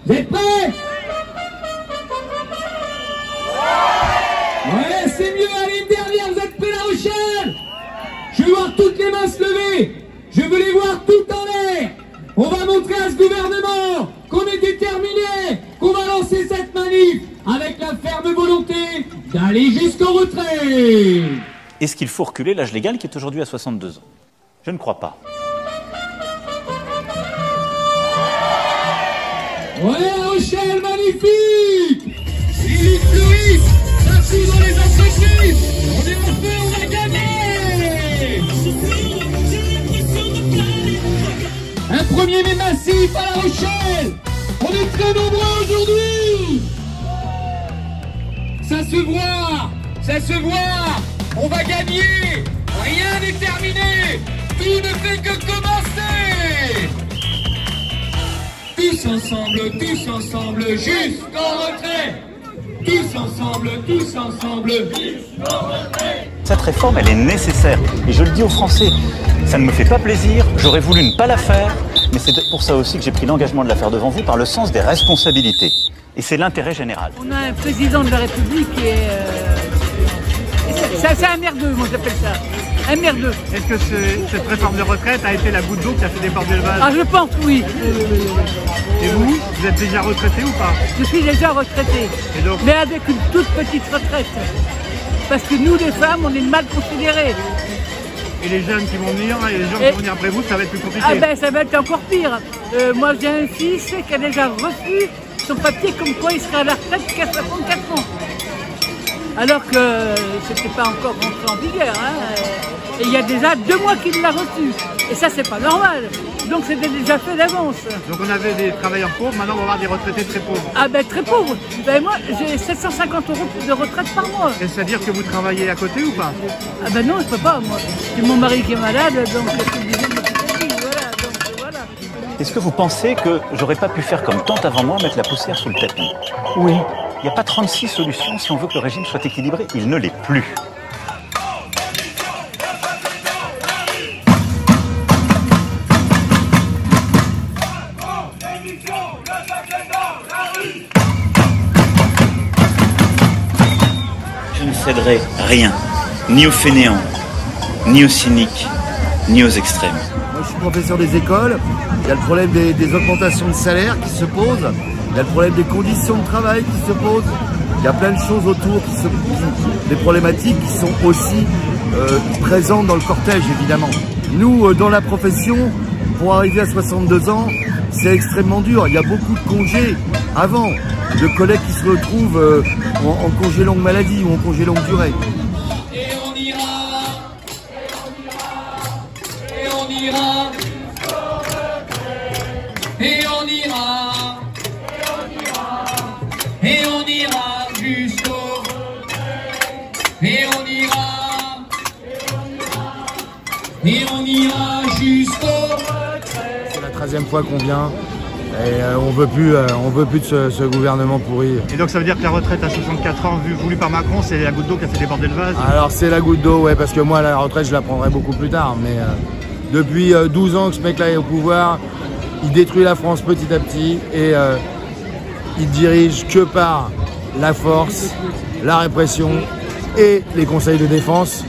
Vous êtes prêts? Ouais, c'est mieux, allez, une dernière, vous êtes prêts, La Rochelle? Je veux voir toutes les mains se lever. Je veux les voir toutes en l'air. On va montrer à ce gouvernement qu'on est déterminé, qu'on va lancer cette manif avec la ferme volonté d'aller jusqu'au retrait. Est-ce qu'il faut reculer l'âge légal qui est aujourd'hui à 62 ans? Je ne crois pas. Ouais, La Rochelle, magnifique. Philippe Louis, ça fout dans les entreprises. On est en feu, on va gagner. Un 1er mai massif à La Rochelle. On est très nombreux aujourd'hui. Ça se voit. On va gagner. Rien n'est terminé. Tout ne fait que commencer. Tous ensemble, jusqu'au retrait. Tous ensemble, jusqu'au retrait. Cette réforme, elle est nécessaire. Et je le dis aux Français, ça ne me fait pas plaisir, j'aurais voulu ne pas la faire, mais c'est pour ça aussi que j'ai pris l'engagement de la faire devant vous par le sens des responsabilités. Et c'est l'intérêt général. On a un président de la République qui est... c'est un merdeux, moi j'appelle ça. Un merdeux. Est-ce que cette réforme de retraite a été la goutte d'eau qui a fait déborder le vase? Ah, je pense, oui. Et vous êtes déjà retraité ou pas? Je suis déjà retraité, mais avec une toute petite retraite. Parce que nous, les femmes, on est mal considérées. Et les jeunes qui vont venir, et les gens qui vont venir après vous, ça va être plus compliqué. Ah ben, ça va être encore pire. Moi, j'ai un fils qui a déjà reçu son papier comme quoi il serait à la retraite qu'à 64 ans. Alors que c'était pas encore rentré en vigueur. Hein. Et il y a déjà 2 mois qu'il l'a reçu. Et ça, c'est pas normal. Donc c'était déjà fait d'avance. Donc on avait des travailleurs pauvres, maintenant on va avoir des retraités très pauvres. Ah ben très pauvres. Ben moi, j'ai 750 € de retraite par mois. Et c'est-à-dire que vous travaillez à côté ou pas? Ah ben non, je peux pas, moi. J'ai mon mari qui est malade, donc je suis obligée de m'occuper. Voilà, donc voilà. Est-ce que vous pensez que j'aurais pas pu faire comme tant avant moi, mettre la poussière sous le tapis? Oui. Il n'y a pas 36 solutions si on veut que le régime soit équilibré. Il ne l'est plus. Je ne céderai rien, ni aux fainéants, ni aux cyniques, ni aux extrêmes. Moi, je suis professeur des écoles. Il y a le problème des augmentations de salaire qui se posent. Il y a le problème des conditions de travail qui se posent. Il y a plein de choses autour, des problématiques qui sont aussi présentes dans le cortège, évidemment. Nous, dans la profession, pour arriver à 62 ans, c'est extrêmement dur. Il y a beaucoup de congés avant, de collègues qui se retrouvent en congé longue maladie ou en congé longue durée. Et on ira, et on ira, et on ira, et on ira jusqu'au retrait, et on ira, et on ira jusqu'au retrait. C'est la 13e fois qu'on vient et on veut plus de ce gouvernement pourri. Et donc ça veut dire que la retraite à 64 ans voulue par Macron, c'est la goutte d'eau qui a fait déborder le vase? Alors c'est la goutte d'eau, ouais, parce que moi la retraite je la prendrai beaucoup plus tard, mais depuis 12 ans que ce mec-là est au pouvoir, il détruit la France petit à petit et il dirige que par la force, la répression et les conseils de défense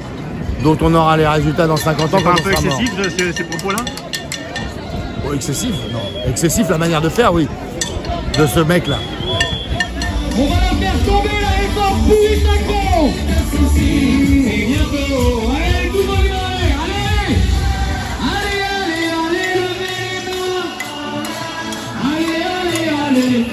dont on aura les résultats dans 50 ans. C'est pas un peu excessif ces propos-là? Oh, excessif, non. Excessif la manière de faire, oui, de ce mec-là. On va la faire tomber la réforme pourrie de Macron. Et bientôt, allez, tout le monde en l'air, allez. Allez, allez, allez, levez les mains. Allez, allez, allez.